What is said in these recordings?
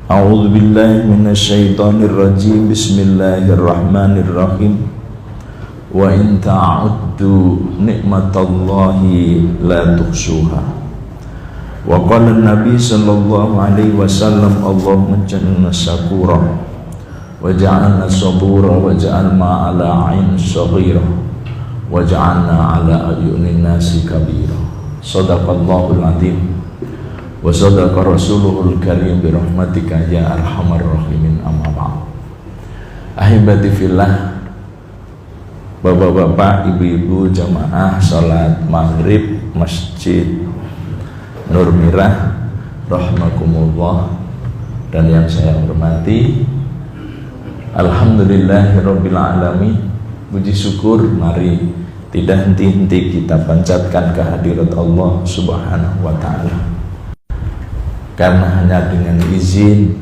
A'udzu billahi minasyaitonir rajim. Bismillahirrahmanirrahim. Wa in ta'uddu nikmatallahi la tuhsuha. Wa qala Nabi sallallahu alaihi wasallam, Allahumma ja'alna syakura wa ja'alna sabura wa ja'al ma ala 'ain saghira wa ja'alna ala ayunin nasi kabira. Shadaqallahul azim wa sadaqa rasuluhul karim bi rahmatika ya arhamar rahimin, amma ba'd. Ahibati fillah, bapak-bapak, ibu-ibu jamaah salat maghrib Masjid Nur Mirah rahimakumullah, dan yang saya hormati, alhamdulillahirabbil alamin. Puji syukur mari tidak henti-henti kita panjatkan kehadirat Allah Subhanahu wa taala. Karena hanya dengan izin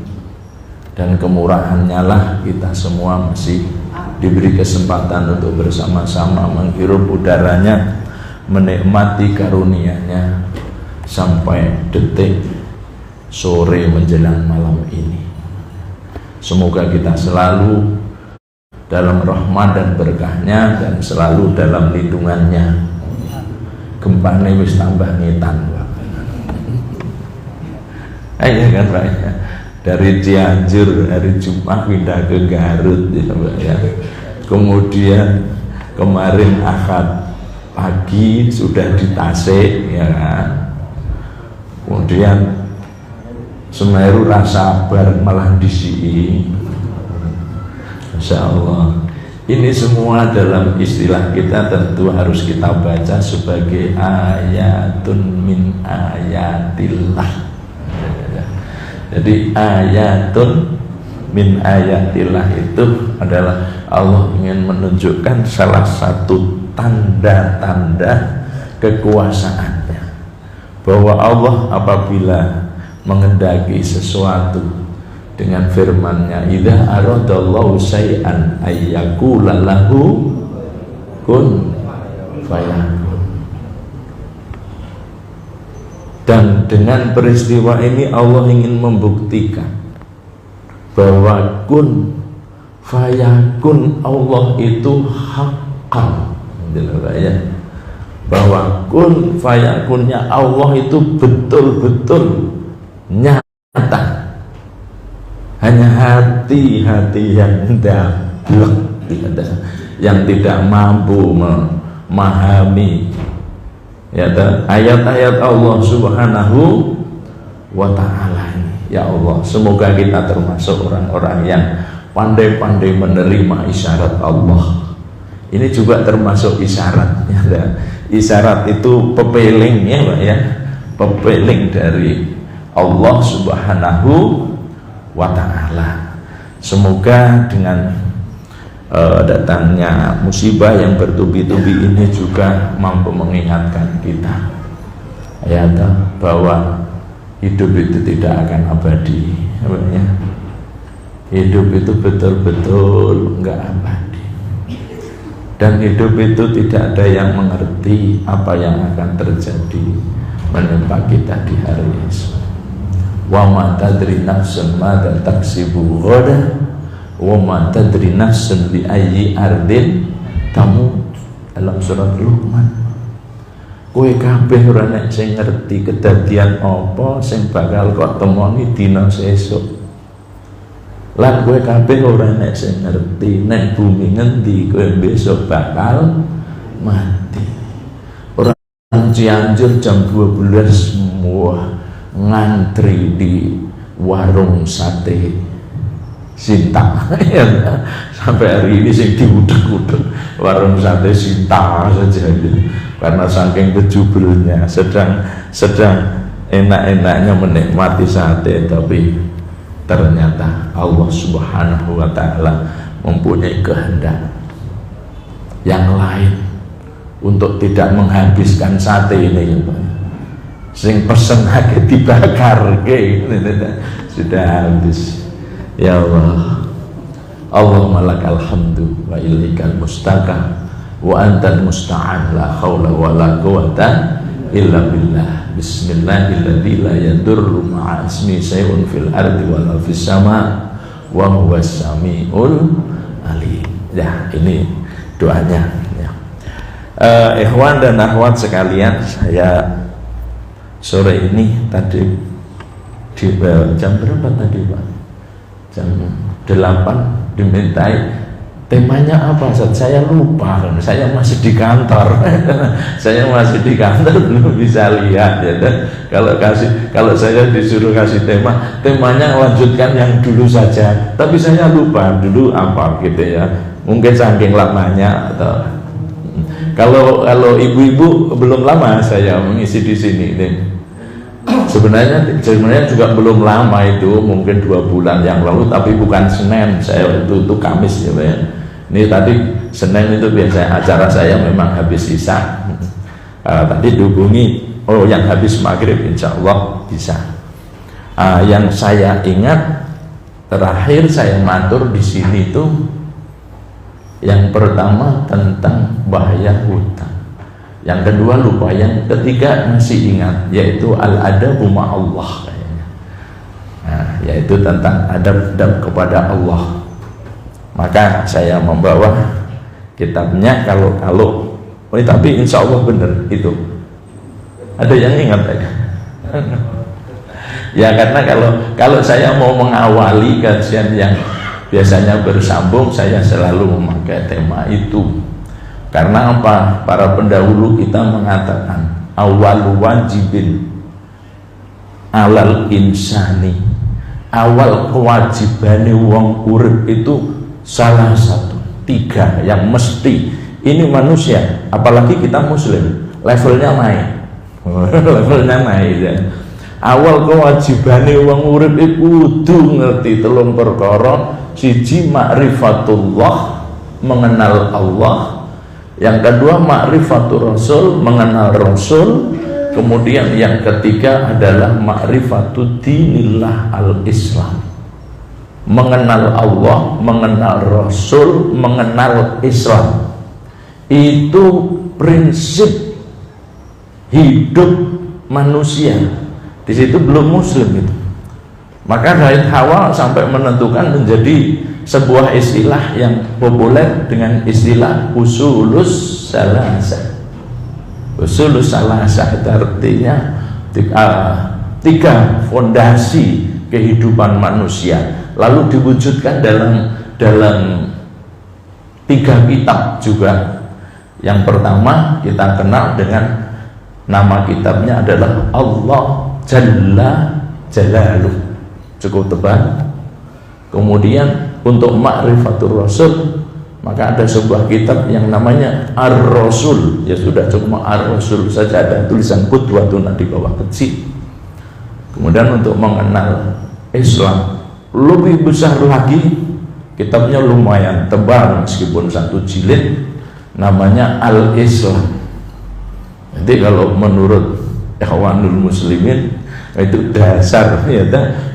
dan kemurahannya lah kita semua masih diberi kesempatan untuk bersama-sama menghirup udaranya, menikmati karunia-Nya sampai detik sore menjelang malam ini. Semoga kita selalu dalam rahmat dan berkahnya dan selalu dalam lindungannya. Gempane wis tambah ngetan, Pak. Iya kan Pak ya? Dari Cianjur hari Jumat pindah ke Garut ya Pak ya. Kemudian kemarin Ahad pagi sudah di Tasik ya kan. Kemudian Semeru rasa sabar malah di sini. Masya Allah. Ini semua dalam istilah kita tentu harus kita baca sebagai ayatun min ayatillah. Jadi ayatun min ayatillah itu adalah Allah ingin menunjukkan salah satu tanda-tanda kekuasaannya, bahwa Allah apabila mengendaki sesuatu dengan firman-Nya, idza aradallahu syai'an ayyaqula lahu kun fayakun. Dan dengan peristiwa ini Allah ingin membuktikan bahwa kun fayakun Allah itu haqqan, ya, bahwa kun fayakunnya Allah itu betul-betul nyata. Hanya hati-hati yang dablek, yang tidak mampu memahami ya, ayat-ayat Allah Subhanahu wa ta'ala ini. Ya Allah, semoga kita termasuk orang-orang yang pandai-pandai menerima isyarat Allah. Ini juga termasuk isyarat ya, isyarat itu pepeling ya Pak ya, pepeling dari Allah Subhanahu wa ta'ala. Semoga dengan datangnya musibah yang bertubi-tubi ini juga mampu mengingatkan kita ya, bahwa hidup itu tidak akan abadi ya. Hidup itu betul-betul enggak abadi, dan hidup itu tidak ada yang mengerti apa yang akan terjadi menimpa kita di hari esok. Wa ma tadri nafsun madza taksibu ghadan wa ma tadri nafsun bi ayyi ardin tamut, dalam surat Luqman. Kowe kabeh ora nek sing ngerti kedadian apa sing bakal kok temoni dina sesuk. Lan kowe kabeh ora nek sing ngerti nek bumi ngendi kowe besok bakal mati. Orang Cianjur jam 12 semua ngantri di warung sate Sinta ya, sampai hari ini sing diudek-udek warung sate Sinta saja ya. Karena saking kejubelnya, sedang enak-enaknya menikmati sate, tapi ternyata Allah Subhanahu wa ta'ala mempunyai kehendak yang lain untuk tidak menghabiskan sate ini ya Pak. Sing pesen aja dibakar sudah habis. Ya Allah, Allahumma lakal hamdu wa ilaikal mustaqam wa antal musta'an, la haula wa la quwata illa billah. Bismillahilladzi la yadurru ma'a ismi syai'un fil ardi wala fis sama wa huwas samiul alim. Ya, ini doanya ya. Ikhwan dan akhwat sekalian, saya sore ini tadi di jam berapa tadi Pak? Jam 8 dimintai temanya apa? Saya lupa, saya masih di kantor. Saya masih di kantor, belum bisa lihat ya. Kalau saya disuruh kasih temanya lanjutkan yang dulu saja, tapi saya lupa dulu apa gitu ya. Mungkin saking lamanya atau kalau ibu-ibu belum lama saya mengisi di sini ini. Sebenarnya juga belum lama itu, mungkin 2 bulan yang lalu, tapi bukan Senin, saya itu Kamis ya. Ini tadi Senin itu biasanya acara saya memang habis Isya. Tadi dihubungi, yang habis maghrib insya Allah bisa. Yang saya ingat terakhir saya matur di sini itu yang pertama tentang bahaya hutang. Yang kedua lupa, yang ketiga masih ingat, yaitu al-adabu ma'allah kayaknya. Yaitu tentang adab kepada Allah. Maka saya membawa kitabnya kalau tapi insya Allah benar itu. Ada yang ingat ya? Ya karena kalau saya mau mengawali kajian yang biasanya bersambung, saya selalu memakai tema itu. Karena apa? Para pendahulu kita mengatakan awal wajibin alal insani, awal kewajibane wong urip itu salah satu 3 yang mesti. Ini manusia, apalagi kita muslim, levelnya naik. Levelnya naik ya. Awal kewajibane wong urip iku kudu ngerti 3 perkara. Siji ma'rifatullah, mengenal Allah. Yang kedua ma'rifatur rasul, mengenal rasul. Kemudian yang ketiga adalah ma'rifatud dinillah al-islam, mengenal Allah, mengenal rasul, mengenal Islam. Itu prinsip hidup manusia. Di situ belum muslim itu. Maka dari awal sampai menentukan menjadi sebuah istilah yang populer dengan istilah usulus salasah. Usulus salasah itu artinya 3 fondasi kehidupan manusia, lalu diwujudkan dalam 3 kitab juga. Yang pertama kita kenal dengan nama kitabnya adalah Allah Jalla Jalaluh, cukup tebal. Kemudian untuk ma'rifatur rasul, maka ada sebuah kitab yang namanya Ar-Rasul. Ya sudah, cuma Ar-Rasul saja, ada tulisan qudwatun di bawah kecil. Kemudian untuk mengenal Islam lebih besar lagi, kitabnya lumayan tebal meskipun 1 jilid, namanya Al-Islam. Jadi kalau menurut Ikhwanul Muslimin itu dasar ya,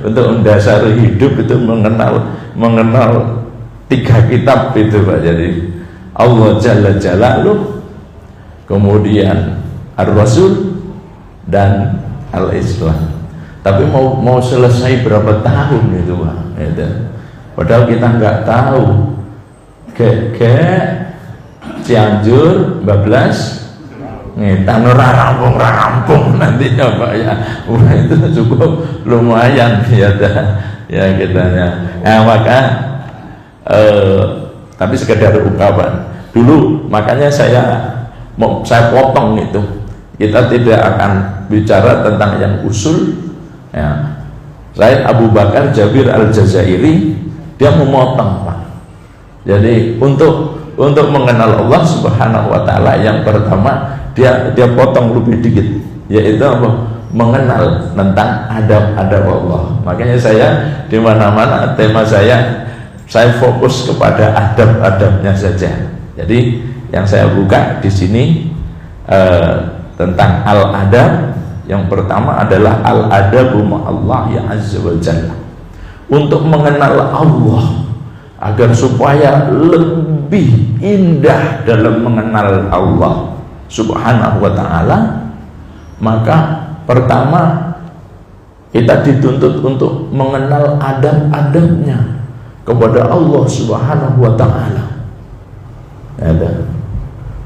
untuk mendasari hidup itu mengenal 3 kitab itu Pak. Jadi Allah Jalla Jalaluh, kemudian Ar-Rasul dan Al-Islam. Tapi mau selesai berapa tahun itu Pak ya, padahal kita nggak tahu. Cianjur 12 ngetan rampung nantinya Pak ya. Wah itu cukup lumayan ya kitanya. Maka tapi sekedar ungkapan dulu, makanya saya potong itu. Kita tidak akan bicara tentang yang usul ya. Said Abu Bakar Jabir Al-Jazairi dia memotong Pak. Jadi untuk mengenal Allah Subhanahu wa taala, yang pertama dia potong lebih dikit, yaitu apa? Mengenal tentang adab-adab Allah. Makanya saya di mana-mana tema saya fokus kepada adab-adabnya saja. Jadi yang saya buka di sini tentang al-adab. Yang pertama adalah al-adabu ma'allah ya azza wa jalla. Untuk mengenal Allah, agar supaya lebih indah dalam mengenal Allah Subhanahu wa ta'ala, Maka pertama kita dituntut untuk mengenal adab-adabnya kepada Allah Subhanahu wa Ta'ala.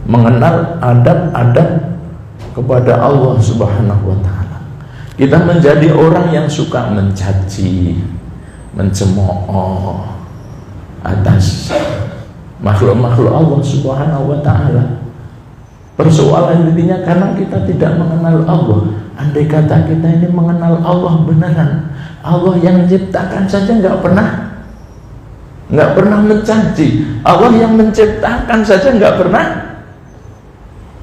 Mengenal adab-adab kepada Allah Subhanahu wa Ta'ala. Kita menjadi orang yang suka mencaci, mencemooh atas makhluk-makhluk Allah Subhanahu wa Ta'ala. Persoalan intinya karena kita tidak mengenal Allah. Andai kata kita ini mengenal Allah beneran, Allah yang menciptakan saja nggak pernah mencaci. Allah yang menciptakan saja nggak pernah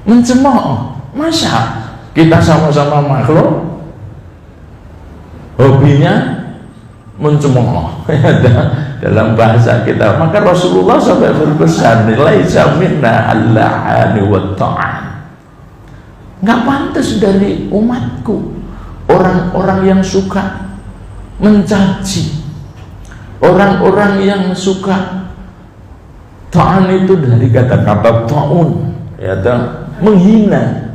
mencemooh. Masa kita sama-sama makhluk hobinya mencemooh dalam bahasa kita? Maka Rasulullah sampai berpesan, laisa minna al-la'ani wa ta'an. Nggak pantas dari umatku orang-orang yang suka mencaci, orang-orang yang suka ta'an, itu dari kata-kata ta'un, menghina.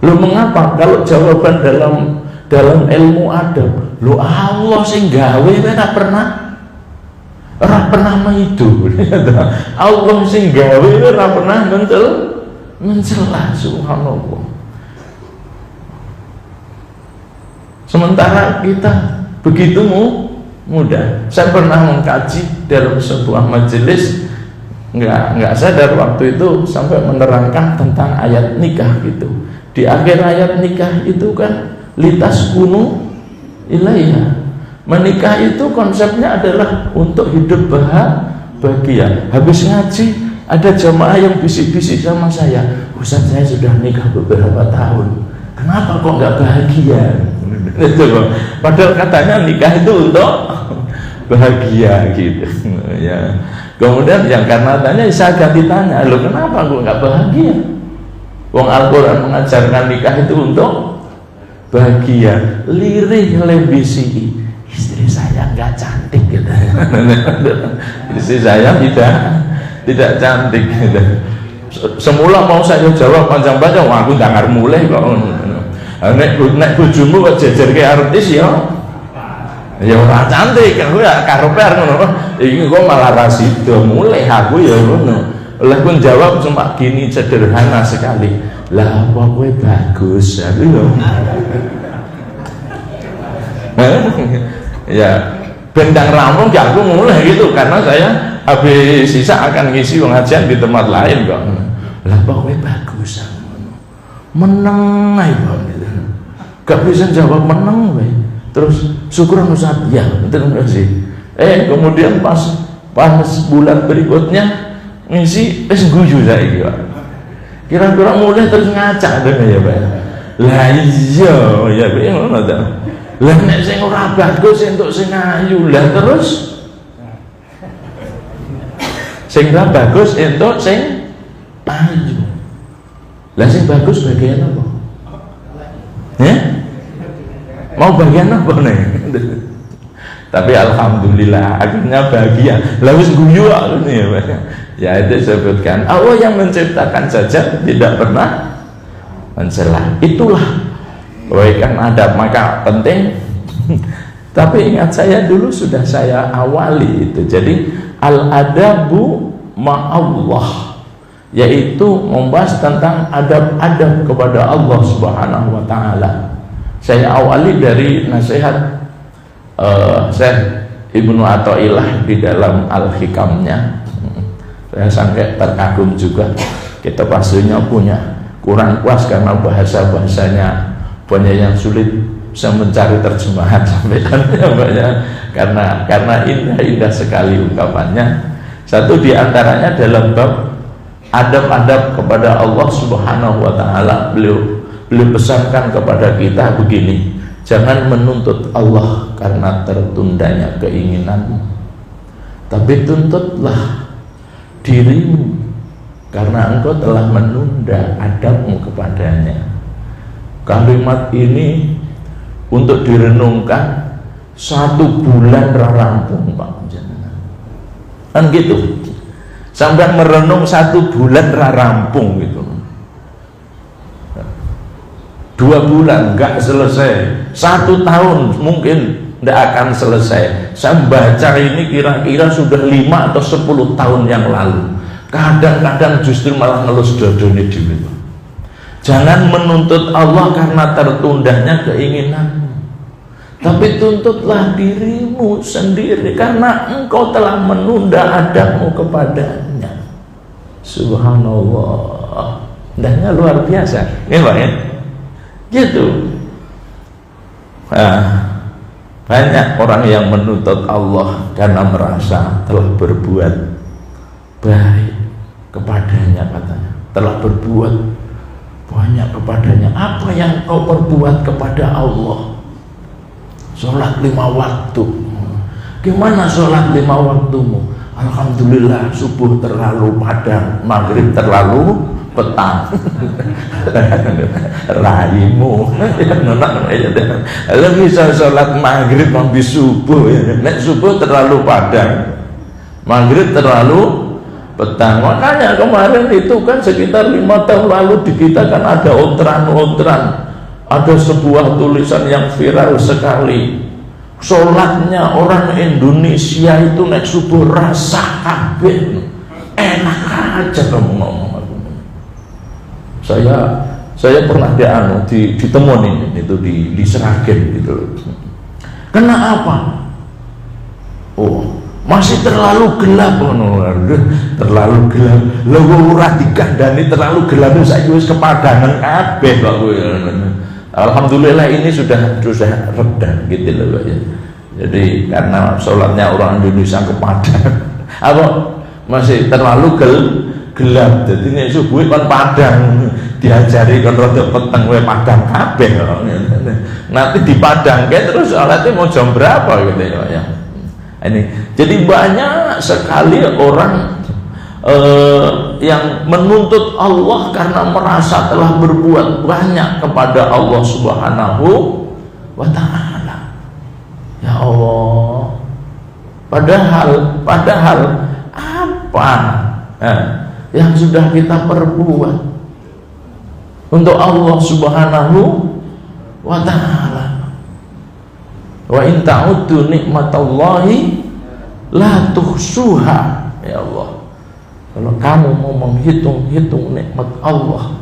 Loh, mengapa? Kalau jawaban dalam ilmu adab, lo Allah sing gawe ora pernah maido. Allah sing gawe ora pernah mencela, subhanallah. Sementara kita begitu mudah. Saya pernah mengkaji dalam sebuah majelis, nggak sadar waktu itu sampai menerangkan tentang ayat nikah gitu. Di akhir ayat nikah itu kan litas kunu ilaiha. Menikah itu konsepnya adalah untuk hidup bahagia. Habis ngaji ada jamaah yang bisik-bisik sama saya, Ustaz, saya sudah nikah beberapa tahun, kenapa kok nggak bahagia? Padahal katanya nikah itu untuk bahagia gitu ya. Kemudian yang karena tanya, saya ganti tanya, lo kenapa kok nggak bahagia? Wong Al-Quran mengajarkan nikah itu untuk bahagia. Lirih lebisi, istri saya nggak cantik gitu. Istri saya tidak cantik gitu. Semula mau saya jawab panjang-panjang, wah aku nggak mulai kok. Nek bojomu kok jejer ke artis ya ora cantik, aku ya karepe ngono. Iki kok malah rasido mulai aku ya ngono. Lah pun jawab cuma gini, sederhana sekali. Lah apa kowe bagus aku ya. Ya bendang rampung ya aku mulai gitu, karena saya habis sisa akan ngisi pengajian di tempat lain kok. Lah apa kowe bagus aku ngono. Meneng ae kok gitu. Gak bisa jawab meneng kowe. Terus syukuran Ustaz, ya terima kasih. Kemudian pas bulan berikutnya ngisi guyu saiki Pak. Kira-kira mulai terus ngacak dong ya Pak. Lah iya ya Pak ngono ta. Lah nek sing ora bagus entuk sing ayu, lah terus sing ora bagus entuk sing ayu. Lah sing bagus bagian apa? Mau bagian apa nih? Tapi alhamdulillah akhirnya bahagia. Lalu guyu nih ya Pak. Ya itu sebutkan Allah yang menciptakan saja tidak pernah mencela. Itulah kebaikan adab, maka penting. Tapi ingat, saya dulu sudah saya awali itu. Jadi al-adabu ma'allah, yaitu membahas tentang adab-adab kepada Allah Subhanahu wa Ta'ala. Saya awali dari nasihat Syekh Ibnu Athaillah di dalam Al-Hikamnya. Saya sampai terkagum juga. Kita pastinya punya kurang puas karena bahasa-bahasanya banyak yang sulit, bisa mencari terjemahan sampai banyak karena indah-indah sekali ungkapannya. Satu diantaranya dalam bab adab-adab kepada Allah Subhanahu wa Ta'ala, beliau pesankan kepada kita begini: jangan menuntut Allah karena tertundanya keinginanmu, tapi tuntutlah dirimu karena engkau telah menunda adabmu kepadanya. Kalimat ini untuk direnungkan 1 bulan rampung Pak, kan gitu, sampai merenung 1 bulan rampung gitu. 2 bulan nggak selesai, 1 tahun mungkin tidak akan selesai. Saya baca ini kira-kira sudah 5 atau 10 tahun yang lalu. Kadang-kadang justru malah ngelus dodone dhewe. Jangan menuntut Allah karena tertundanya keinginanmu, tapi tuntutlah dirimu sendiri karena engkau telah menunda adabmu kepadanya. Subhanallah, indahnya luar biasa, ini Pak ya. Gitu. Banyak orang yang menuntut Allah karena merasa telah berbuat baik kepadanya, katanya telah berbuat banyak kepadanya. Apa yang kau perbuat kepada Allah? Sholat 5 waktu. Gimana sholat 5 waktumu? Alhamdulillah, subuh terlalu padang, maghrib terlalu petang. Raimu lebih bisa sholat maghrib habis subuh ya. Nek subuh terlalu padang, maghrib terlalu petang. Makanya kemarin itu kan sekitar 5 tahun lalu di kita kan ada ontran-ontran, ada sebuah tulisan yang viral sekali. Sholatnya orang Indonesia itu nek subuh rasa kabeh, enak aja kamu ngomong. Saya pernah ditemuin itu di Seragen gitu. Kenapa? Oh, masih terlalu gelap, terlalu gelap. Lho ora dikandani terlalu gelap saiki wis kepadangan kabeh kok. Alhamdulillah ini sudah reda gitu loh Pak ya. Jadi karena sholatnya orang Indonesia kepadang, apa masih terlalu gelap, jadi ini subuh kan padang, diajari kan rada peteng we padang kabeh. Nanti dipadangke terus sholatnya mau jam berapa gitu ya. Ini jadi banyak sekali orang yang menuntut Allah karena merasa telah berbuat banyak kepada Allah Subhanahu wa ta'ala. Ya Allah, padahal apa yang sudah kita perbuat untuk Allah Subhanahu wa ta'ala? Wa in ta'uddu nikmatallahi la tuhsuha. Ya Allah, kalau kamu mau menghitung-hitung nikmat Allah,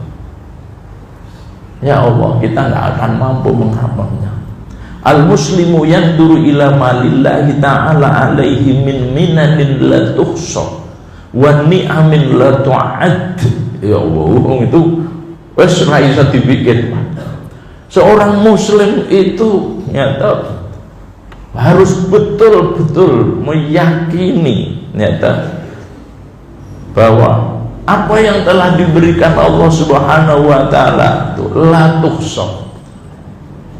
ya Allah, kita nggak akan mampu menghafalnya. Al-muslimu yanduru ila malillahi ta'ala alaihi min minanin la tuhsa wa ni'amin la tu'ad. Ya Allah, itu wes ra iso dibikin. Seorang muslim itu nyata harus betul-betul meyakini nyata bahwa apa yang telah diberikan Allah Subhanahu wa ta'ala itu la tuhsa.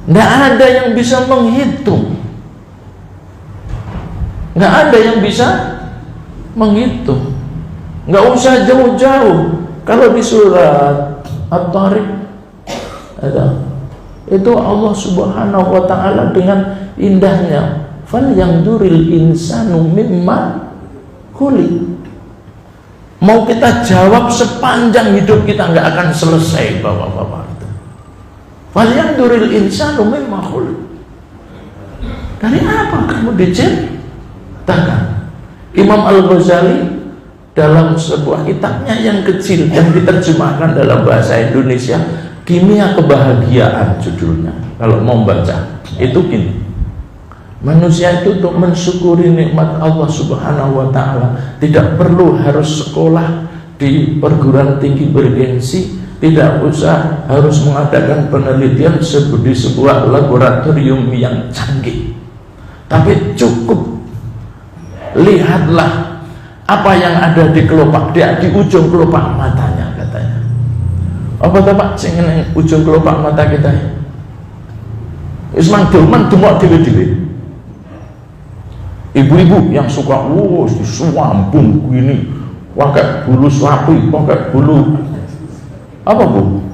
Nggak ada yang bisa menghitung, nggak ada yang bisa menghitung. Nggak usah jauh-jauh. Kalau di surat At-Tariq ada itu Allah Subhanahu wa ta'ala dengan indahnya, fal yanzuril insanu mimma khuliq. Mau kita jawab sepanjang hidup kita nggak akan selesai bapak-bapak. Fal yanzuril insanu mimma khuliq. Dari apa kamu diciptakan? Imam Al-Ghazali dalam sebuah kitabnya yang kecil yang diterjemahkan dalam bahasa Indonesia, Kimia Kebahagiaan judulnya, kalau mau baca itu gini: manusia itu untuk mensyukuri nikmat Allah Subhanahu wa ta'ala tidak perlu harus sekolah di perguruan tinggi bergengsi, tidak usah harus mengadakan penelitian di sebuah laboratorium yang canggih, tapi cukup lihatlah apa yang ada di kelopak dia, di ujung kelopak matanya katanya. Apa tuh Pak sing nang ujung kelopak mata kita? Wis mang demok dhewe-dhewe. Ibu-ibu yang suka suambung gini, pakai bulu sapi, pakai bulu apa Bu?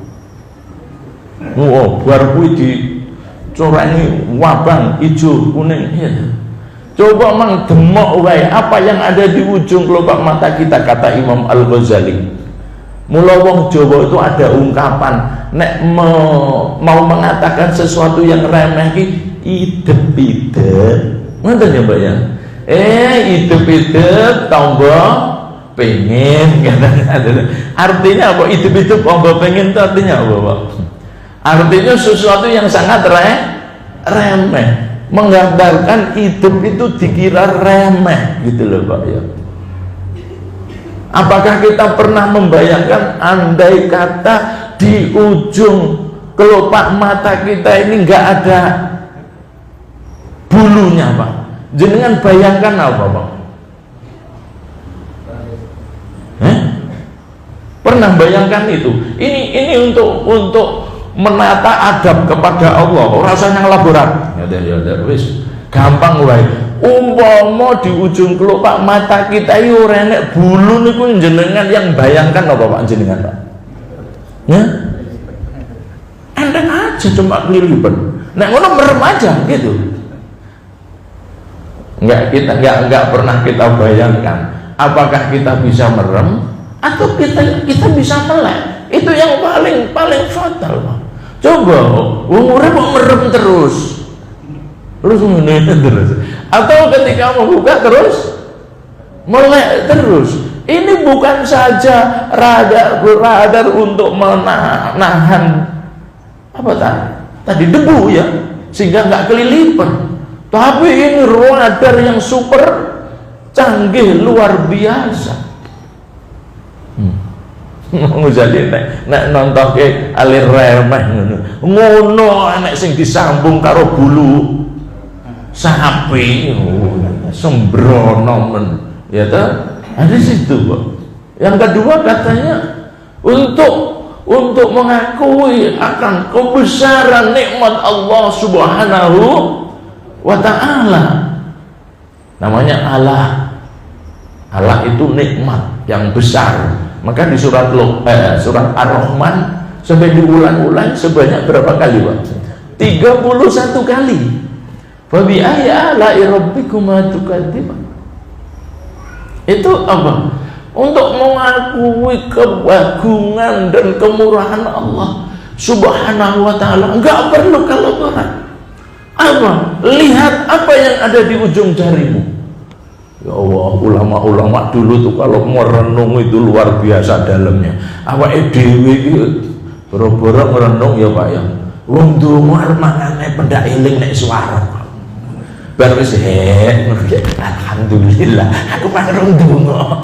Oh, bar kuwi dicoreni wabang hijau kuning. Ya. Coba mang demok wae apa yang ada di ujung kelopak mata kita, kata Imam Al-Ghazali. Mula wong Jawa itu ada ungkapan nek mau mengatakan sesuatu yang remeh ki idep-idep. Ngoten ya, Mbak ya. Idep-idep tombo pengen kadang-kadang. Artinya apa? Idep-idep tombo pengen itu artinya apa, Pak? Artinya sesuatu yang sangat remeh, menggambarkan hidup itu dikira remeh gitu loh, Pak ya. Apakah kita pernah membayangkan andai kata di ujung kelopak mata kita ini nggak ada bulunya, Pak? Jenengan bayangkan apa, Pak? Pernah bayangkan itu? Ini untuk menata adab kepada Allah. Rasanya laborat. Ya wis gampang wae. Umpama di ujung kelopak mata kita yo renek bulu niku jenengan yang bayangkan apa, Pak jenengan, Pak? Ya? Enteng aja cuma kelilipan. Nek ngono merem aja gitu. Enggak pernah kita bayangkan apakah kita bisa merem atau kita bisa melek. Itu yang paling fatal, Pak. Coba wong urip kok merem terus atau ketika membuka terus melek terus. Ini bukan saja radar untuk menahan apa tadi debu ya, sehingga nggak kelilipan, tapi ini radar yang super canggih luar biasa. Jadi nek nontoke alir remeh ngono nek sing disambung karo bulu sapi sembrono men ya toh, ada situ, Pak. Yang kedua katanya untuk mengakui akan kebesaran nikmat Allah Subhanahu wa ta'ala. Namanya Allah itu nikmat yang besar. Maka di surat Ar-Rahman sampai diulang-ulang sebanyak berapa kali, Pak? 31 kali. Fa bi ayyi ala'i rabbikuma tukadziban. Itu apa? Untuk mengakui keagungan dan kemurahan Allah Subhanahu wa ta'ala. Enggak perlu kelaparan. Apa? Lihat apa yang ada di ujung jarimu. Ya Allah, ulama-ulama dulu tuh kalau merenung itu luar biasa dalamnya. Awake dhewe iki boro-boro merenung ya, Pak ya. Wong ndonga arep mangane pendak eling nek suara. Baru wis alhamdulillah aku pareng ndonga.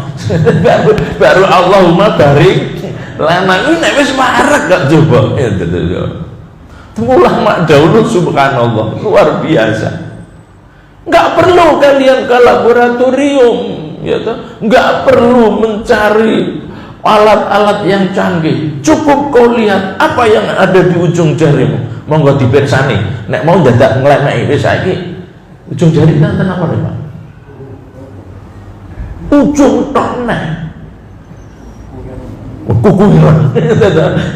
baru Allahumma barik lana iki nek wis parek gak coba. Ulama dahulu subhanallah luar biasa. Nggak perlu kalian ke laboratorium, ya toh? Nggak perlu mencari alat-alat yang canggih. Cukup kau lihat apa yang ada di ujung jarimu. Monggo dipirsani. Nek mau dadak nglemeki wis saiki ujung jari nenten apa nih, Pak? Ujung tok nek. Kuku ireng.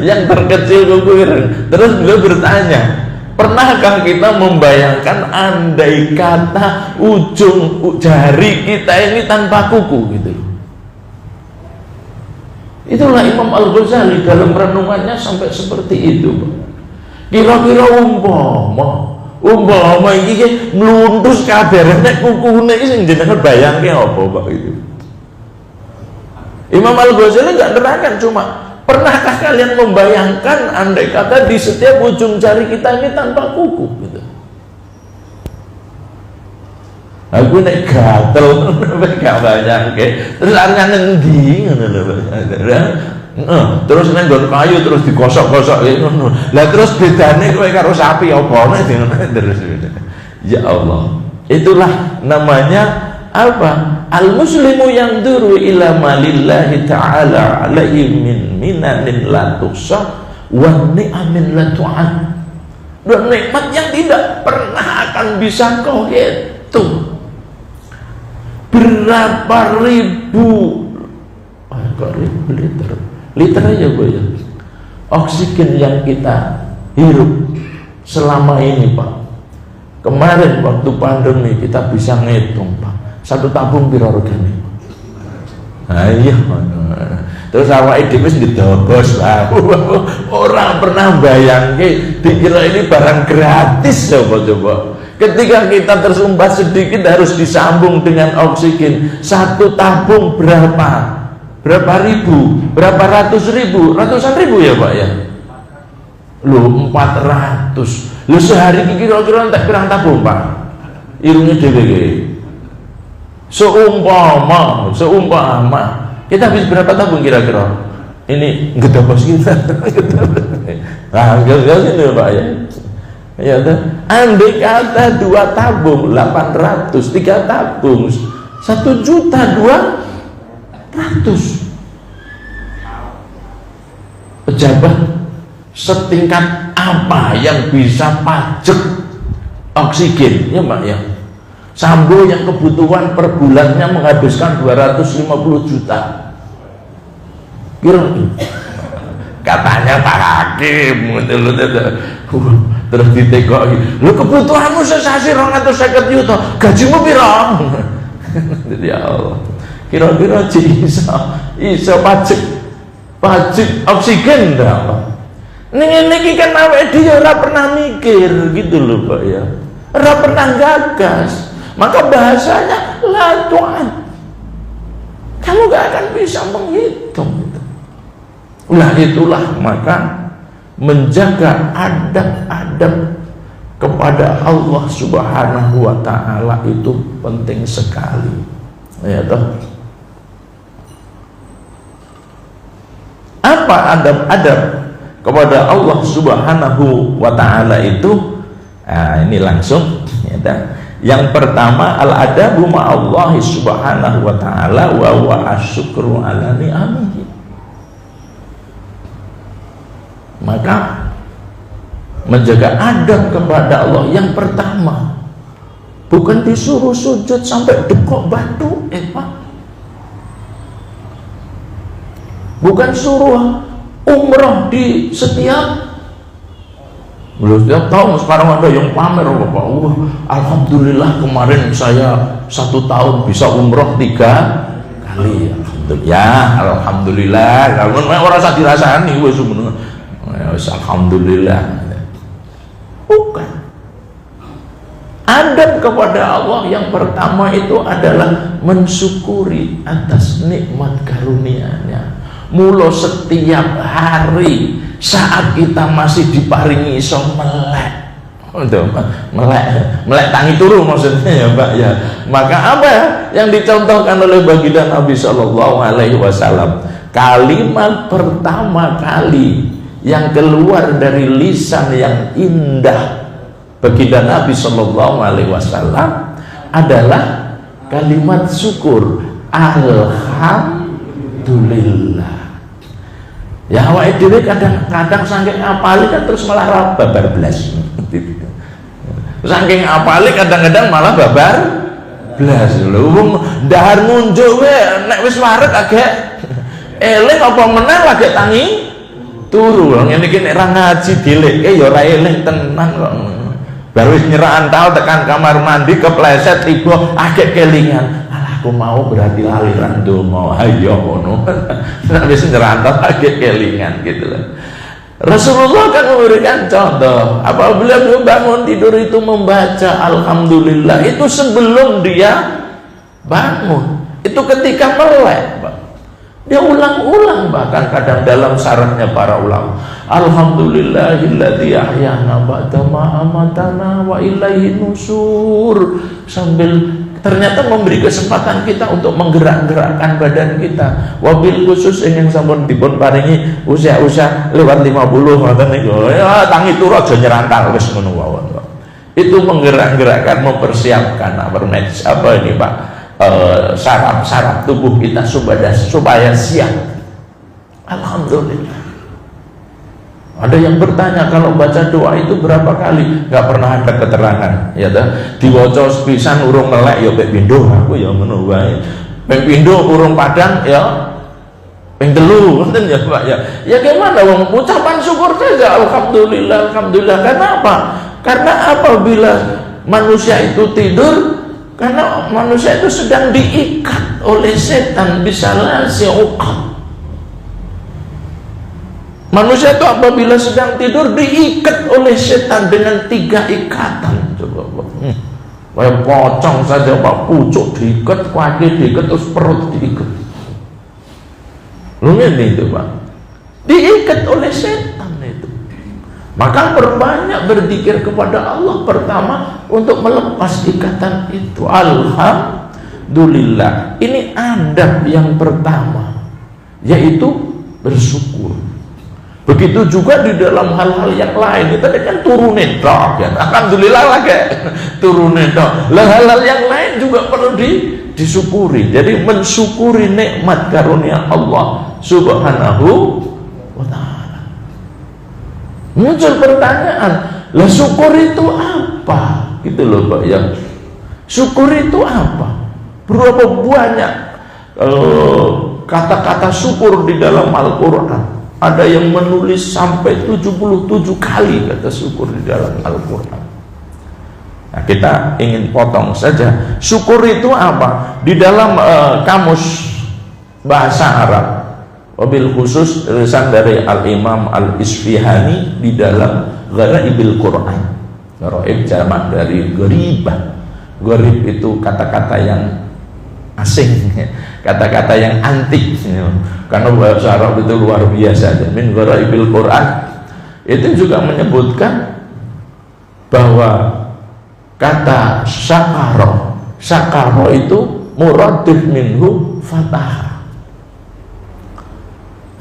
Yang terkecil kuku ireng. Terus beliau bertanya, pernahkah kita membayangkan andai kata ujung jari kita ini tanpa kuku gitu? Itulah Imam Al-Ghazali dalam renungannya sampai seperti itu. Kira-kira umpama iki mluntus kabeh nek kukune iki sing jenengan bayangke apa, Pak itu? Imam Al-Ghazali enggak nerangkan, cuma pernahkah kalian membayangkan andai kata di setiap ujung jari kita ini tanpa kuku gitu? Aku nek gatel gak bayangke. Terus arep ngendi ngono lho. Terus nang nggon kayu terus digosok-gosok ngono. Lah terus bedane kowe karo sapi apa terus. Ya Allah. Itulah namanya apa? Al-muslimu yang duru ila malillahi ta'ala alaihi min minanin la tuhsa wa ni'amin la tu'ad. Dan nikmat yang tidak pernah akan bisa kau hitung. Berapa ribu liter aja, Bu ya, oksigen yang kita hirup selama ini, Pak. Kemarin waktu pandemi kita bisa ngitung, Pak, satu tabung piro regane? Iya. Terus awake dhewe wis didobos lah. Orang pernah bayangke dikira ini barang gratis coba. Ketika kita tersumbat sedikit harus disambung dengan oksigen. Satu tabung berapa? Berapa ribu? Berapa ratus ribu? Ratusan ribu ya Pak ya? Loh 400. Loh sehari kira-kira entek pirang tabung Pak? Irungnya dhewe. Seumpama kita habis berapa tabung kira-kira? Ini ngedobos kita. Nah, gini Pak ya. Ya udah. Andai kata 2 tabung 800, 3 tabung 1.200.000. Pejabat setingkat apa yang bisa pajak oksigen ya Pak ya? Sambo yang kebutuhan per bulannya menghabiskan 250 juta. Katanya Pak Hakim terus ditekoki, lu kebutuhanmu sesasi 250 juta, gajimu piro? Ya Allah, kira-kira iso pajak oksigen dah. Niki kan awake dhewe ora pernah mikir gitu loh Pak ya, ora pernah gagas. Maka bahasanya la tu'ad, kamu gak akan bisa menghitung. Nah itulah maka menjaga adab-adab kepada Allah Subhanahu wa ta'ala itu penting sekali ya toh. Apa adab-adab kepada Allah Subhanahu wa ta'ala itu? Nah, ini langsung ya toh. Yang pertama al-adabu ma'allahi subhanahu wa ta'ala wa huwa asyukru ala ni'amihi. Maka menjaga adab kepada Allah yang pertama bukan disuruh sujud sampai dekok batu Pak. Bukan suruh umroh di setiap tahun. Sekarang ada yang pamer Bapak, alhamdulillah kemarin saya 1 tahun bisa umroh 3 kali. Alhamdulillah. Kalau orang usah dirasani wis alhamdulillah. Bukan. Adab kepada Allah yang pertama itu adalah mensyukuri atas nikmat karunia-Nya. Mula setiap hari saat kita masih diparingi iso melek, melek tangi turu maksudnya ya Pak ya. Maka apa ya yang dicontohkan oleh baginda Nabi Shallallahu Alaihi Wasallam? Kalimat pertama kali yang keluar dari lisan yang indah baginda Nabi Shallallahu Alaihi Wasallam adalah kalimat syukur, alhamdulillah. Ya awake dhewe kadang-kadang saking apale kan terus malah babar blas. Saking apale kadang-kadang malah babar blas. Lho wong ndahar ngunjuk wae nek wis wareg agek eling apa meneh lagi tangi turu. Ngene iki nek ra ngaji dilekke ya ora eling tenan kok. Baru wis nyerah antal tekan kamar mandi kepleset tiba agek kelingan. Aku mau berarti lali randonga ayo ngono. Nek wis nyerantal agek kelingan gitu loh. Rasulullah kan memberikan contoh, apabila beliau bangun tidur itu membaca alhamdulillah itu sebelum dia bangun. Itu ketika melek, Pak. Dia ulang-ulang, bahkan kadang dalam syaratnya para ulama, alhamdulillahilladzi ahyana ba'da ma amatana wa ilaihi nusur, sambil ternyata memberi kesempatan kita untuk menggerak-gerakkan badan kita. Wabil khusus yang sampun dipun paringi usia-usia lewat 50 ngoten niku. Ya tangi turu aja nyerantal wis ngono wae. Itu menggerak-gerakkan, mempersiapkan apa ini Pak? Saraf-saraf tubuh kita supaya siap. Alhamdulillah. Ada yang bertanya kalau baca doa itu berapa kali? Gak pernah ada keterangan. Ya dah. Diwaca sepisan urung melek ya pek pindho aku ya ngono wae. Pek pindho urung padang ya ping 3 ngoten ya Pak ya. Ya gimana wong ucapan syukur saja alhamdulillah alhamdulillah. Karena apa? Karena apabila manusia itu tidur Karena manusia itu sedang diikat oleh setan, bisa uqad. Manusia itu apabila sedang tidur diikat oleh setan dengan 3 ikatan. Coba kayak pocong saja, Pak, pucuk diikat, kaki diikat, terus perut diikat. Lu ini itu, Pak, diikat oleh setan itu. Maka berbanyak berzikir kepada Allah pertama untuk melepas ikatan itu. Alhamdulillah. Ini adab yang pertama, yaitu bersyukur. Begitu juga di dalam hal-hal yang lain. Itu kan turunin dong, ya. Alhamdulillah lah kayak turunin dong. Hal-hal yang lain juga perlu disyukuri. Jadi mensyukuri nikmat karunia Allah Subhanahu wa ta'ala. Muncul pertanyaan, lah syukur itu apa? Gitu loh, Pak, ya. Syukur itu apa? Berapa banyak kata-kata syukur di dalam Al-Quran? Ada yang menulis sampai 77 kali kata syukur di dalam Al-Quran. Nah, kita ingin potong saja. Syukur itu apa? Di dalam kamus bahasa Arab, wabil khusus tulisan dari Al-Imam Al-Isfihani di dalam Ghara'ibil Quran. Gharaib jamak dari gharibah. Gharib itu kata-kata yang asing, kata-kata yang antik, karena bahasa Arab itu luar biasa. Min Ghara'ibil Quran itu juga menyebutkan bahwa kata syakaro itu muradif minhu fatah,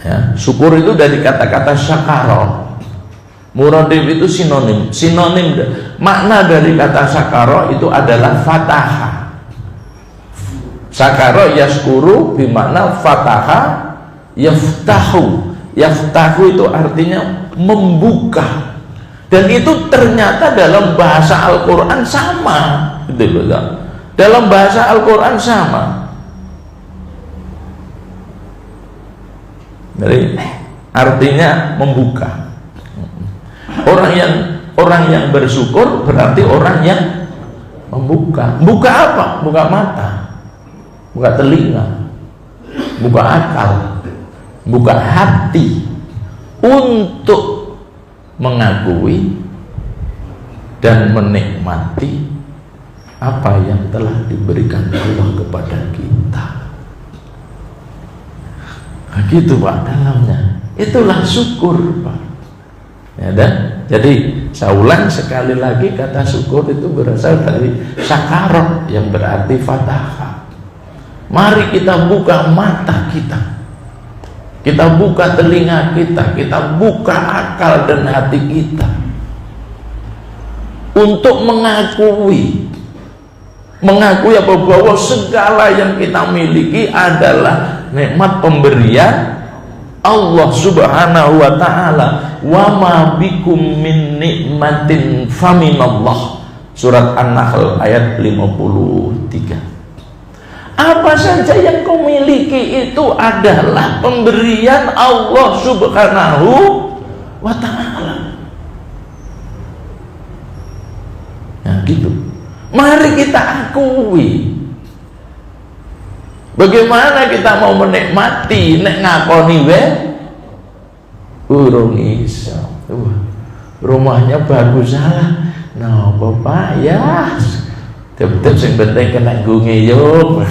ya, syukur itu dari kata-kata syakaro. Muradif itu sinonim makna dari kata syakaro itu adalah fataha. Syakaro yaskuru bimakna fataha yaftahu. Yaftahu itu artinya membuka. Dan itu ternyata dalam bahasa Al-Quran sama. Dalam bahasa Al-Quran sama. Jadi artinya membuka. Orang yang bersyukur berarti orang yang membuka. Buka apa? Buka mata, buka telinga, buka akal, buka hati untuk mengakui dan menikmati apa yang telah diberikan Allah kepada kita. Nah, gitu, Pak, dalamnya. Itulah syukur, Pak. Ya, dan jadi saya ulang sekali lagi, kata syukur itu berasal dari syakaroh yang berarti fataha. Mari kita buka mata kita, kita buka telinga kita, kita buka akal dan hati kita untuk mengakui apa, bahwa segala yang kita miliki adalah nikmat pemberian Allah Subhanahu wa ta'ala. Wa ma bikum min nikmatin faminallah. Surat An-Nahl ayat 53. Apa saja yang kau miliki itu adalah pemberian Allah Subhanahu wa ta'ala. Nah, gitu. Mari kita akui. Bagaimana kita mau menikmati nek ngakoni we urung iso. Rumahnya bagus salah. Nah, Bapak ya tetep sing penting kena gunge yo.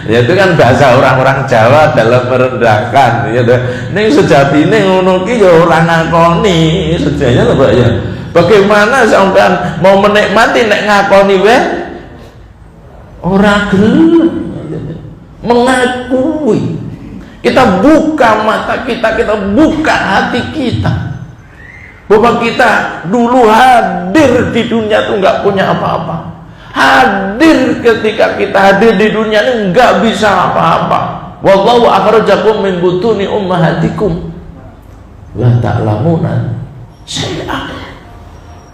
Ya itu kan bahasa orang-orang Jawa dalam merendahkan ya. Ning sejatine ngono ki ya ora ngakoni. Sejatinya lho, Pak ya. Bagaimana sampean mau menikmati nek ngakoni we ora gelem. Mengakui, kita buka mata kita, kita buka hati kita, bahwa kita dulu hadir di dunia itu nggak punya apa-apa. Hadir ketika kita hadir di dunia ini nggak bisa apa-apa. Wallahu akhrajakum min butuni ummahatikum la ta'lamuna syai'an.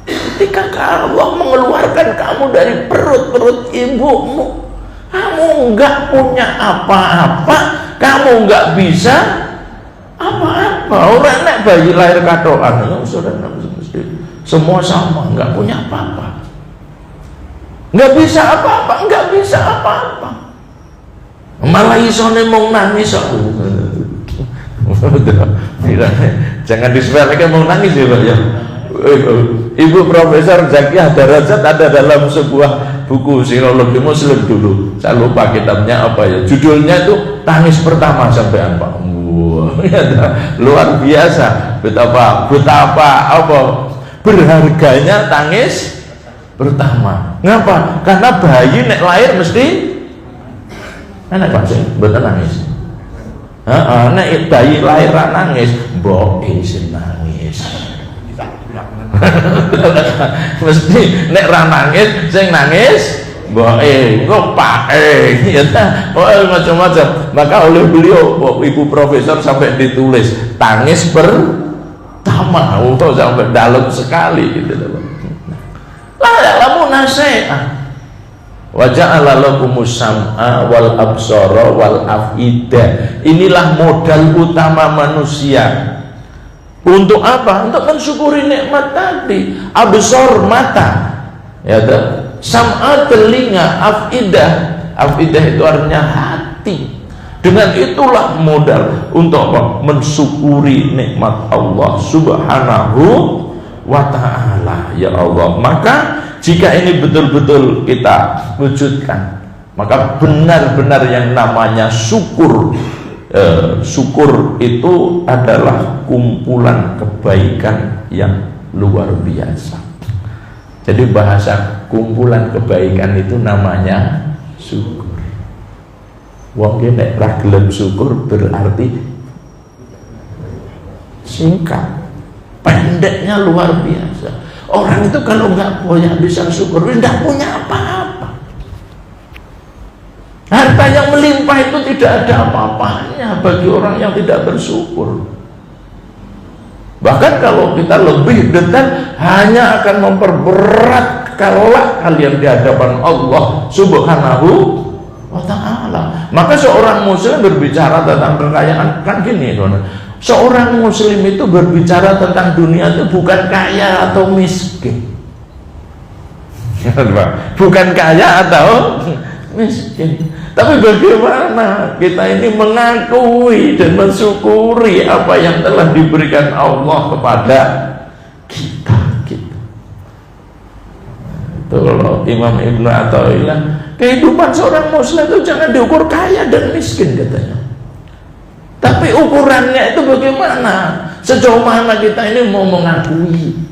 Ketika Allah mengeluarkan kamu dari perut-perut ibumu, kamu nggak punya apa-apa, kamu nggak bisa apa-apa. Orang nek bayi lahir katokan, saudara, semua sama, nggak punya apa-apa. nggak bisa apa-apa, nggak bisa apa-apa, malah isone mau nangis. Jangan disepelekan mau nangis ya Pak ya. Ibu Profesor Zakiyah Darajat ada dalam sebuah buku psikologi Muslim dulu, saya lupa kitabnya apa ya, judulnya itu Tangis Pertama Sampean Pak. Wah, luar biasa betapa apa berharganya tangis pertama. Ngapa? Karena bayi nek lahir mesti enak Pak sih, betul nangis. Nek bayi lahir nangis, mbok sing nangis. Mesti nek ra nangis sing nangis mboke engko pake ya ta. Macam-macam. Maka oleh beliau Ibu Profesor sampai ditulis tangis pertama. Sampai dalam sekali gitu loh. La ya'lamu nasi'ah wa ja'ala lakumus sam'a wal absara wal af'idah. Inilah modal utama manusia. Untuk apa? Untuk mensyukuri nikmat tadi. Absor mata, ya toh. Sam'a telinga, afidah itu artinya hati. Dengan itulah modal untuk apa? Mensyukuri nikmat Allah Subhanahu wa ta'ala. Ya Allah, maka jika ini betul-betul kita wujudkan, maka benar-benar yang namanya syukur. Syukur itu adalah kumpulan kebaikan yang luar biasa. Jadi bahasa kumpulan kebaikan itu namanya syukur. Wong nek ra gelem syukur berarti singkat, pendeknya luar biasa. Orang itu kalau nggak punya bisa syukur, tidak punya apa-apa. Harta yang melimpah itu tidak ada apa-apanya bagi orang yang tidak bersyukur. Bahkan kalau kita lebih detail, hanya akan memperberat kalau kalian di hadapan Allah Subhanahu wa ta'ala. Maka seorang muslim berbicara tentang kekayaan, kan gini, seorang muslim itu berbicara tentang dunia itu bukan kaya atau miskin. Bukan kaya atau miskin, tapi bagaimana kita ini mengakui dan mensyukuri apa yang telah diberikan Allah kepada kita. Itu kalau Imam Ibnu Athaillah, kehidupan seorang muslim itu jangan diukur kaya dan miskin katanya, tapi ukurannya itu bagaimana, sejauh mana kita ini mau mengakui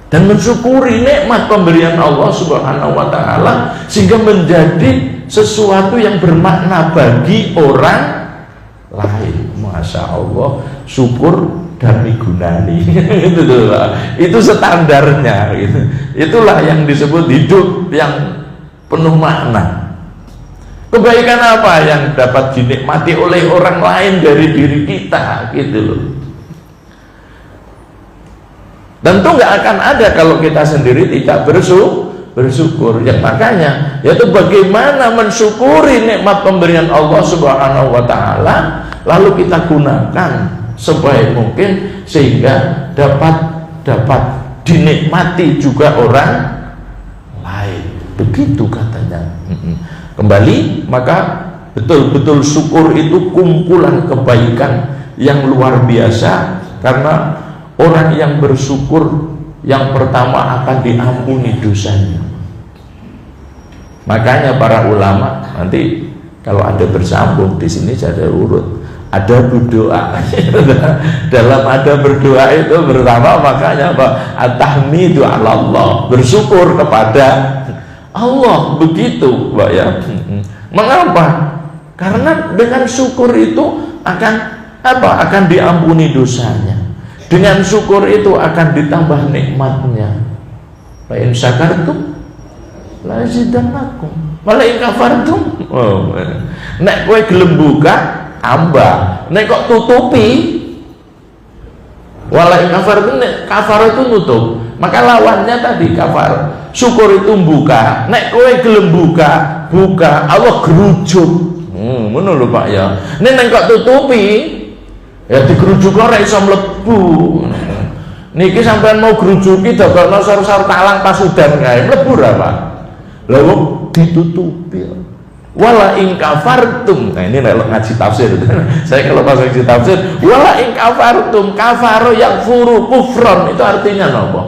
dan mensyukuri nikmat pemberian Allah Subhanahu wa ta'ala, sehingga menjadi sesuatu yang bermakna bagi orang lain. Masya Allah, syukur dan digunani. Itu standarnya gitu. Itulah yang disebut hidup yang penuh makna. Kebaikan apa yang dapat dinikmati oleh orang lain dari diri kita gitu loh. Tentu nggak akan ada kalau kita sendiri tidak bersyukur. Ya makanya yaitu bagaimana mensyukuri nikmat pemberian Allah Subhanahu wa ta'ala, lalu kita gunakan sebaik mungkin sehingga dapat dinikmati juga orang lain. Begitu katanya. Kembali, maka betul-betul syukur itu kumpulan kebaikan yang luar biasa, karena orang yang bersyukur yang pertama akan diampuni dosanya. Makanya para ulama nanti kalau ada bersambung di sini ada urut, ada berdoa. Dalam ada berdoa itu pertama makanya apa? At-tahmidu 'ala Allah, bersyukur kepada Allah, begitu Pak ya. Mengapa? Karena dengan syukur itu akan apa? Akan diampuni dosanya. Dengan syukur itu akan ditambah nikmatnya. La in syakartum la azidannakum wa la in kafartum. Nek kowe gelem buka tambah, nek kok tutupi wala in kafartum, nek kafar itu nutup. Maka lawannya tadi kafar. Syukur itu buka. Nek kowe gelem buka, Allah gerujuk. Ngono lho Pak ya. Nek kok tutupi, ya digerujuk ora iso mlebu. Niki sampean mau grujuki dogono sor-sor talang pasudan kae mlebu ra Pak? Lha wong ditutupi. Wala in kafartum. Nah ini nek ngaji tafsir. Saya kalau pas ngaji tafsir, wala in kafartum, kafaro yang furu kufron itu artinya apa?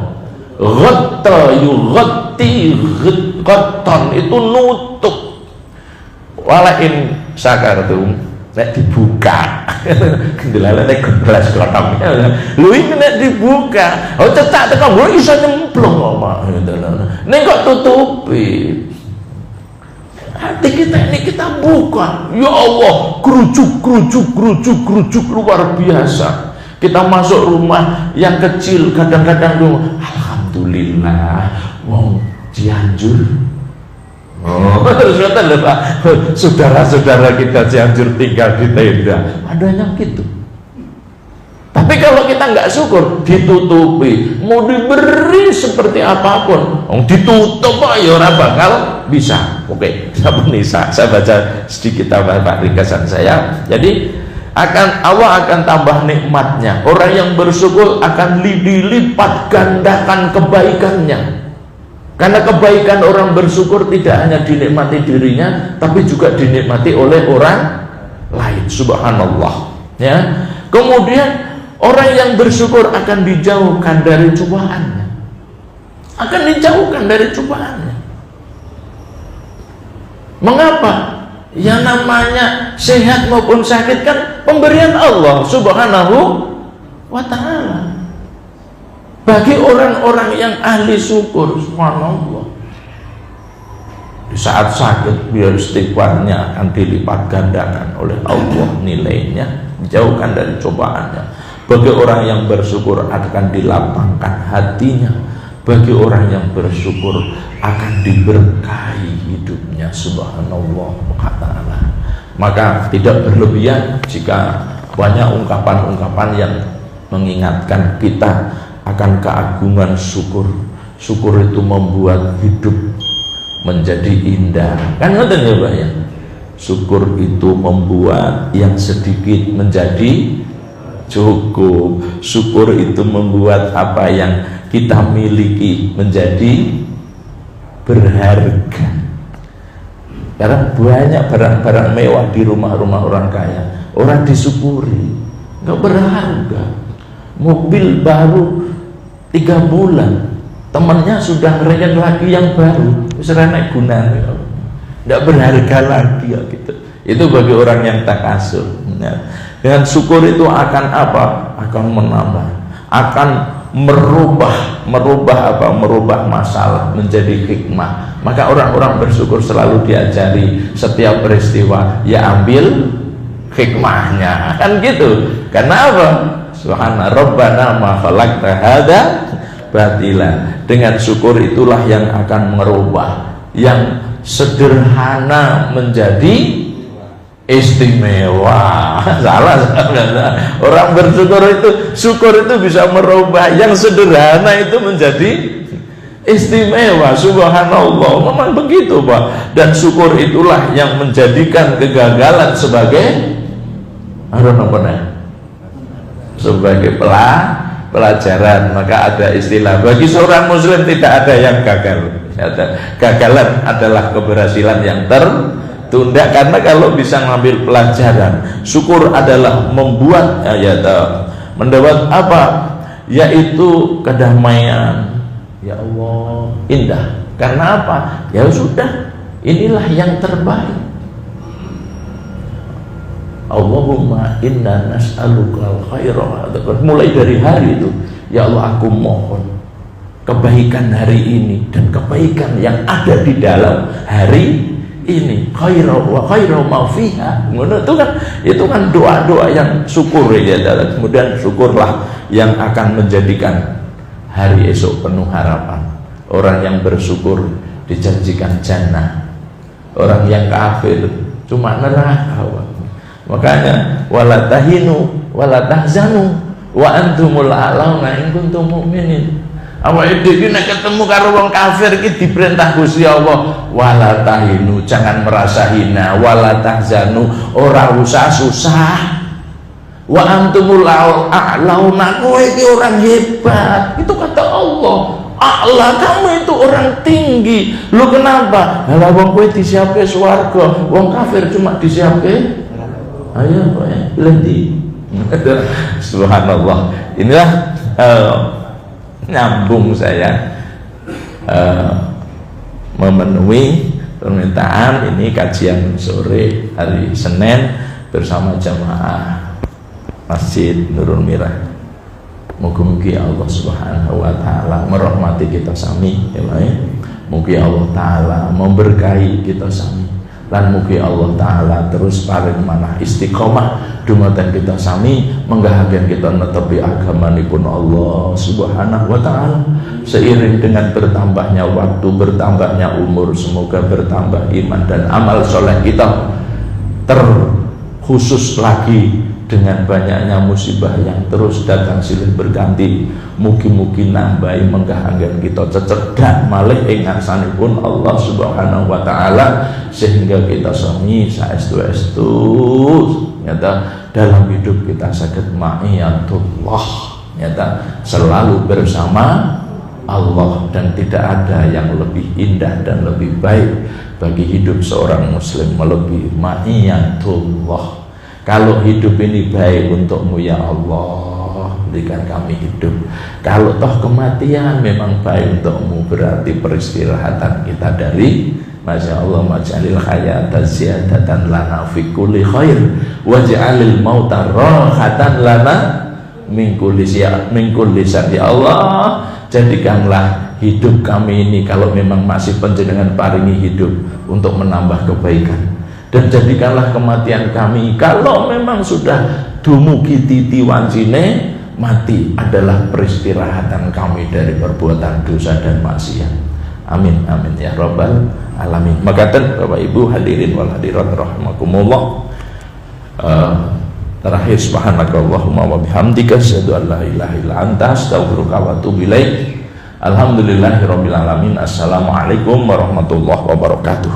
Ghatta yughatti ghatton itu nutup. Wala in syakartum nek dibuka. Kendalane nek gelas klothok. Lho iki nek dibuka, oh cetak teko mbok iso nyemplung kok. Nek kok tutupi. Hati kita ini kita buka, ya Allah, kerucuk luar biasa. Kita masuk rumah yang kecil, kadang-kadang tuh, alhamdulillah, wong Cianjur. Oh, saudara-saudara kita Cianjur tinggal di tenda, ada yang gitu. Tapi kalau kita nggak syukur, ditutupi, mau diberi seperti apapun, ditutup ya ora bakal bisa. Oke, saya baca sedikit Pak ringkasan saya. Jadi Allah akan tambah nikmatnya. Orang yang bersyukur akan dilipat gandakan kebaikannya. Karena kebaikan orang bersyukur tidak hanya dinikmati dirinya, tapi juga dinikmati oleh orang lain. Subhanallah. Ya. Kemudian orang yang bersyukur akan dijauhkan dari cobaannya. Akan dijauhkan dari cobaannya. Mengapa? Yang namanya sehat maupun sakit kan pemberian Allah Subhanahu wa ta'ala. Bagi orang-orang yang ahli syukur, subhanallah, di saat sakit biar istighfarnya akan dilipat gandakan oleh Allah nilainya, dijauhkan dari cobaannya. Bagi orang yang bersyukur akan dilapangkan hatinya. Bagi orang yang bersyukur akan diberkahi hidupnya, subhanallah wa ta'ala. Maka tidak berlebihan jika banyak ungkapan-ungkapan yang mengingatkan kita akan keagungan syukur. Syukur itu membuat hidup menjadi indah. Kan ngoten ya Pak ya? Syukur itu membuat yang sedikit menjadi cukup. Syukur itu membuat apa yang kita miliki menjadi berharga. Karena banyak barang-barang mewah di rumah-rumah orang kaya, orang disyukuri, nggak berharga. Mobil baru 3 bulan, temannya sudah ngerayain lagi yang baru, serenek gunanya, nggak berharga lagi ya gitu. Itu bagi orang yang takasur. Nah, dengan syukur itu akan apa? Akan menambah, akan merubah masalah menjadi hikmah. Maka orang-orang bersyukur selalu diajari setiap peristiwa ya ambil hikmahnya, kan gitu. Karena apa? Subhana rabbana ma khalaqta hadza batila. Dengan syukur itulah yang akan merubah yang sederhana menjadi istimewa. Salah. Orang bersyukur itu, syukur itu bisa merubah yang sederhana itu menjadi istimewa. Subhanallah, memang begitu Pak. Dan syukur itulah yang menjadikan kegagalan sebagai sebagai pelajaran. Maka ada istilah, bagi seorang muslim tidak ada yang gagal. Gagalan adalah keberhasilan yang tertunda. Karena kalau bisa ngambil pelajaran, syukur adalah membuat mendapat apa? Yaitu kedamaian. Ya Allah, indah. Karena apa? Ya sudah, inilah yang terbaik. Allahumma inna nas'alukal khaira. Mulai dari hari itu, ya Allah aku mohon kebaikan hari ini dan kebaikan yang ada di dalam hari ini, khaira wa khaira ma fiha. Itu kan doa-doa yang syukur ya. Kemudian syukurlah yang akan menjadikan hari esok penuh harapan. Orang yang bersyukur dijanjikan jannah. Orang yang kafir cuma neraka. Makanya wala tahinu wala tahzanu wa antumul a'launa in kuntum mu'minin. Awake dhewe nek ketemu karo wong kafir iki diperintah Gusti Allah, wala tahinu, jangan merasa hina, wala tahzanu, ora usah susah. Wa antumul a'launa, kowe iki orang hebat. Itu kata Allah. Allah, kamu itu orang tinggi. Lu kenapa? Lah wong kowe disiapke swarga, wong kafir cuma disiapke. Ayo kowe lendi. Subhanallah. Inilah nyambung saya memenuhi permintaan ini kajian sore hari Senin bersama jamaah Masjid Nurul Mirah. Mugi-mugi Allah Subhanahu wa taala merahmati kita sami, ya mugi Allah taala memberkahi kita sami, lan mugi Allah taala terus paring manah istiqomah dumateng kita sami, menggahaken kita netepi agamanipun Allah Subhanahu wa taala. Seiring dengan bertambahnya waktu, bertambahnya umur, semoga bertambah iman dan amal soleh kita, terkhusus lagi dengan banyaknya musibah yang terus datang silih berganti. Mugi-mugi nambahi menggahaken kita cecedak malih ing ngarsanipun Allah Subhanahu wa taala, sehingga kita sami saestu-estu nyata dalam hidup kita saged ma'iyatullah, nyata selalu bersama Allah, dan tidak ada yang lebih indah dan lebih baik bagi hidup seorang muslim melebihi ma'iyatullah. Kalau hidup ini baik untukmu ya Allah, berikan kami hidup. Kalau toh kematian memang baik untukmu, berarti peristirahatan kita dari Masya Allah, maj'alil hayata ziyadatan lana fi kulli khair waj'alil mauta rahatan lana min kulli syarr. Ya Allah, jadikanlah hidup kami ini, kalau memang masih panjenengan paringi hidup, untuk menambah kebaikan. Dan jadikanlah kematian kami, kalau memang sudah dumugi titi wancine mati, adalah peristirahatan kami dari perbuatan dosa dan maksiat. Amin amin ya rabbal alamin. Makaten Bapak Ibu hadirin wal hadirat rahimakumullah. Terakhir, subhanakallahumma wa bihamdika asyhadu an la ilaha illa anta astaghfiruka wa atubu ilaik. Alhamdulillahirabbil alamin. Assalamualaikum warahmatullahi wabarakatuh.